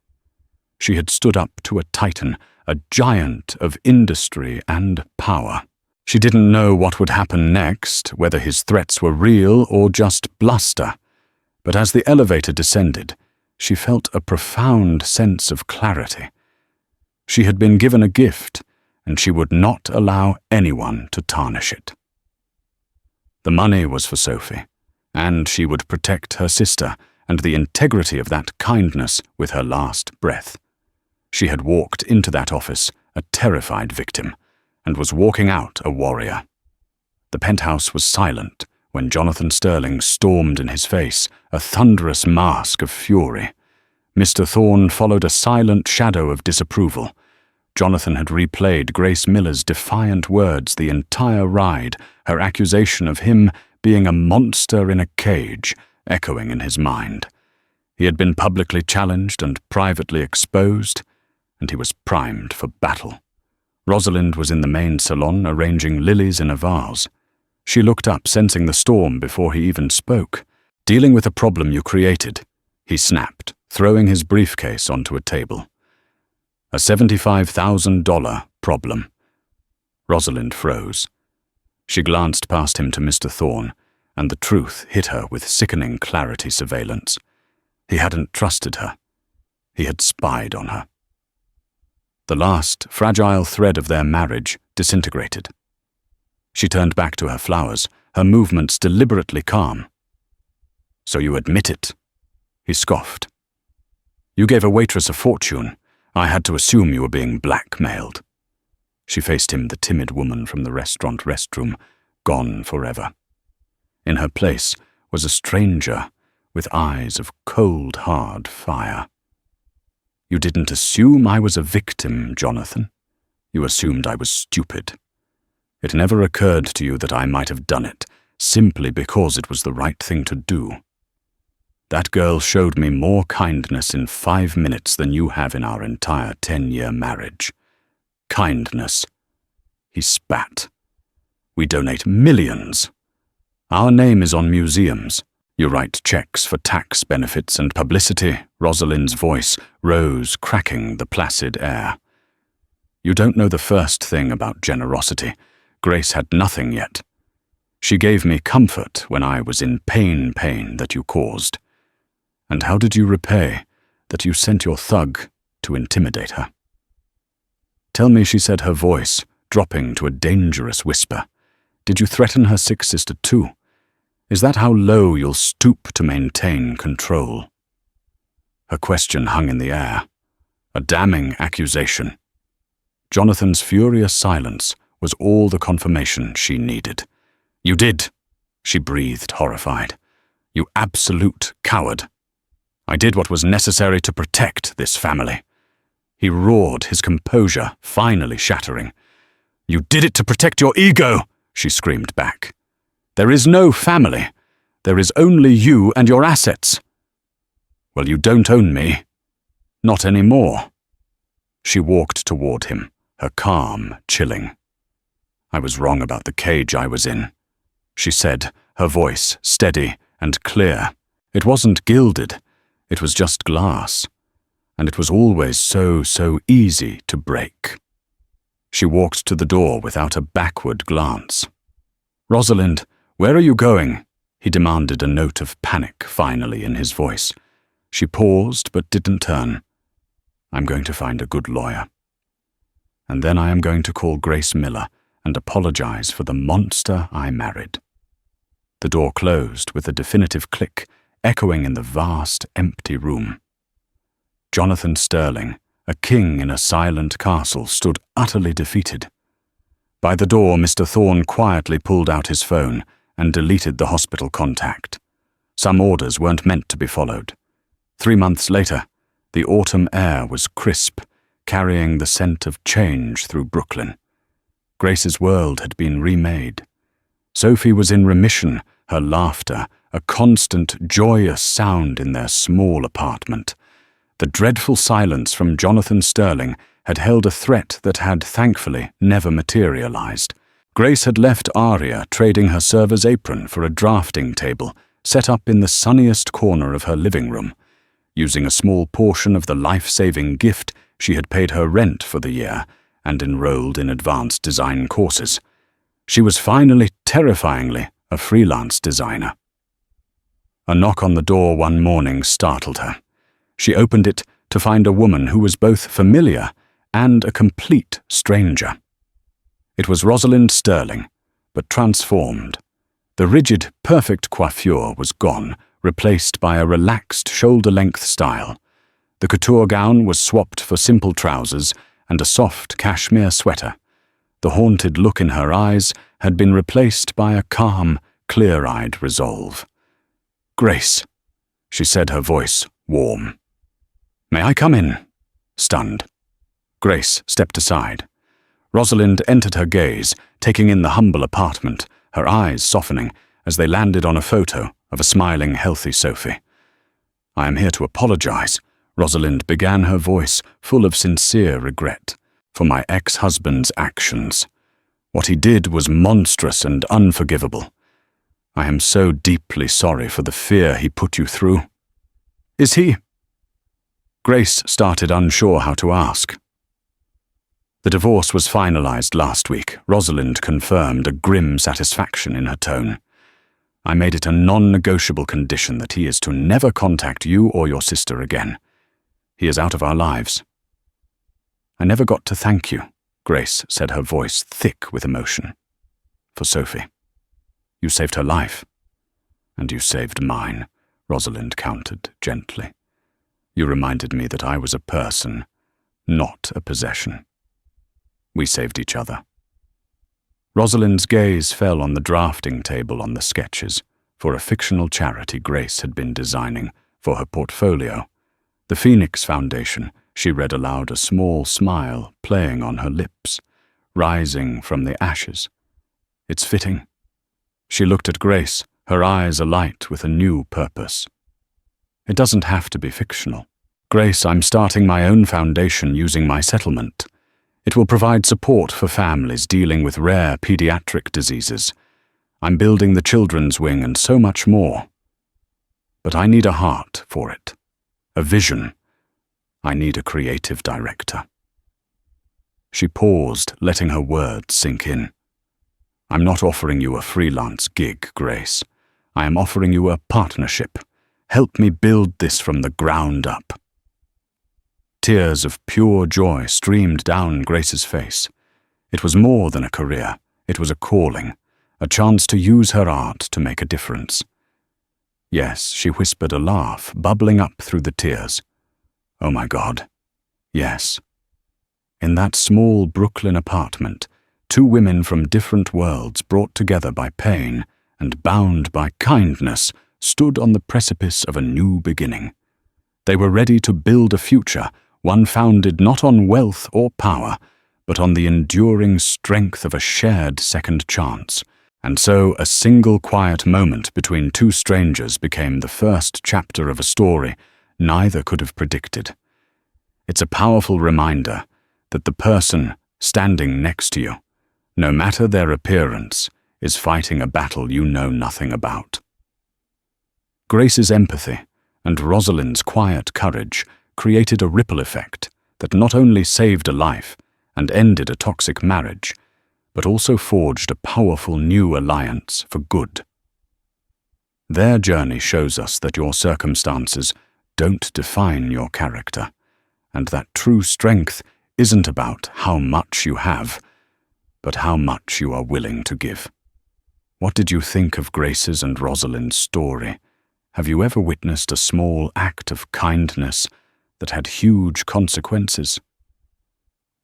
She had stood up to a titan, a giant of industry and power. She didn't know what would happen next, whether his threats were real or just bluster. But as the elevator descended, she felt a profound sense of clarity. She had been given a gift, and she would not allow anyone to tarnish it. The money was for Sophie, and she would protect her sister and the integrity of that kindness with her last breath. She had walked into that office a terrified victim, and was walking out a warrior. The penthouse was silent when Jonathan Sterling stormed in his face, a thunderous mask of fury. Mr. Thorne followed a silent shadow of disapproval. Jonathan had replayed Grace Miller's defiant words the entire ride, her accusation of him being a monster in a cage echoing in his mind. He had been publicly challenged and privately exposed, and he was primed for battle. Rosalind was in the main salon arranging lilies in a vase. She looked up, sensing the storm before he even spoke. "Dealing with a problem you created," he snapped, throwing his briefcase onto a table. "A $75,000 problem." Rosalind froze. She glanced past him to Mr. Thorne, and the truth hit her with sickening clarity surveillance. He hadn't trusted her. He had spied on her. The last fragile thread of their marriage disintegrated. She turned back to her flowers, her movements deliberately calm. "So you admit it?" He scoffed. "You gave a waitress a fortune. I had to assume you were being blackmailed." She faced him, the timid woman from the restaurant Restroom, gone forever. In her place was a stranger with eyes of cold, hard fire. "You didn't assume I was a victim, Jonathan. You assumed I was stupid. It never occurred to you that I might have done it simply because it was the right thing to do. That girl showed me more kindness in 5 minutes than you have in our entire 10-year marriage. Kindness." He spat. "We donate millions. Our name is on museums. You write checks for tax benefits and publicity." Rosalind's voice rose, cracking the placid air. "You don't know the first thing about generosity. Grace had nothing yet. She gave me comfort when I was in pain that you caused. And how did you repay that you sent your thug to intimidate her?" "Tell me," she said, her voice dropping to a dangerous whisper. "Did you threaten her sick sister too? Is that how low you'll stoop to maintain control?" Her question hung in the air, a damning accusation. Jonathan's furious silence was all the confirmation she needed. "You did," she breathed, horrified. "You absolute coward. I did what was necessary to protect this family." He roared, his composure finally shattering. "You did it to protect your ego," she screamed back. "There is no family. There is only you and your assets." "Well, you don't own me. Not anymore." She walked toward him, her calm chilling. "I was wrong about the cage I was in," she said, her voice steady and clear. "It wasn't gilded. It was just glass. And it was always so easy to break." She walked to the door without a backward glance. "Rosalind, where are you going?" he demanded, a note of panic finally in his voice. She paused but didn't turn. "I'm going to find a good lawyer. And then I am going to call Grace Miller and apologize for the monster I married." The door closed with a definitive click, echoing in the vast, empty room. Jonathan Sterling, a king in a silent castle, stood utterly defeated. By the door, Mr. Thorne quietly pulled out his phone and deleted the hospital contact. Some orders weren't meant to be followed. 3 months later, the autumn air was crisp, carrying the scent of change through Brooklyn. Grace's world had been remade. Sophie was in remission, her laughter a constant, joyous sound in their small apartment. The dreadful silence from Jonathan Sterling had held a threat that had, thankfully, never materialized. Grace had left Aria trading her server's apron for a drafting table set up in the sunniest corner of her living room. Using a small portion of the life-saving gift, she had paid her rent for the year and enrolled in advanced design courses. She was finally, terrifyingly, a freelance designer. A knock on the door one morning startled her. She opened it to find a woman who was both familiar and a complete stranger. It was Rosalind Sterling, but transformed. The rigid, perfect coiffure was gone, replaced by a relaxed shoulder-length style. The couture gown was swapped for simple trousers and a soft cashmere sweater. The haunted look in her eyes had been replaced by a calm, clear-eyed resolve. "Grace," she said, her voice warm. "May I come in?" Stunned. Grace stepped aside. Rosalind entered her gaze, taking in the humble apartment, her eyes softening as they landed on a photo of a smiling, healthy Sophie. "I am here to apologize," Rosalind began, her voice full of sincere regret, "for my ex-husband's actions. What he did was monstrous and unforgivable. I am so deeply sorry for the fear he put you through." "Is he?" Grace started, unsure how to ask. The divorce was finalized last week, Rosalind confirmed, a grim satisfaction in her tone. "I made it a non-negotiable condition that he is to never contact you or your sister again. He is out of our lives." "I never got to thank you," Grace said, her voice thick with emotion. "For Sophie. You saved her life." "And you saved mine," Rosalind countered gently. "You reminded me that I was a person, not a possession. We saved each other." Rosalind's gaze fell on the drafting table on the sketches for a fictional charity Grace had been designing for her portfolio. "The Phoenix Foundation," she read aloud, a small smile playing on her lips, "rising from the ashes. It's fitting." She looked at Grace, her eyes alight with a new purpose. "It doesn't have to be fictional. Grace, I'm starting my own foundation using my settlement. It will provide support for families dealing with rare pediatric diseases. I'm building the children's wing and so much more. But I need a heart for it, a vision. I need a creative director." She paused, letting her words sink in. "I'm not offering you a freelance gig, Grace. I am offering you a partnership. Help me build this from the ground up." Tears of pure joy streamed down Grace's face. It was more than a career. It was a calling, a chance to use her art to make a difference. "Yes," she whispered, a laugh bubbling up through the tears. "Oh my God, yes." In that small Brooklyn apartment, two women from different worlds, brought together by pain and bound by kindness, stood on the precipice of a new beginning. They were ready to build a future, one founded not on wealth or power, but on the enduring strength of a shared second chance. And so a single quiet moment between two strangers became the first chapter of a story neither could have predicted. It's a powerful reminder that the person standing next to you, no matter their appearance, is fighting a battle you know nothing about. Grace's empathy and Rosalind's quiet courage created a ripple effect that not only saved a life and ended a toxic marriage, but also forged a powerful new alliance for good. Their journey shows us that your circumstances don't define your character, and that true strength isn't about how much you have, but how much you are willing to give. What did you think of Grace's and Rosalind's story? Have you ever witnessed a small act of kindness that had huge consequences?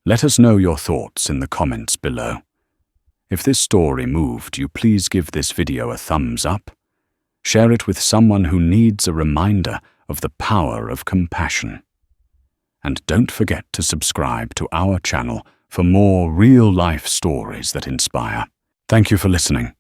Let us know your thoughts in the comments below. If this story moved you, please give this video a thumbs up. Share it with someone who needs a reminder of the power of compassion. And don't forget to subscribe to our channel for more real-life stories that inspire. Thank you for listening.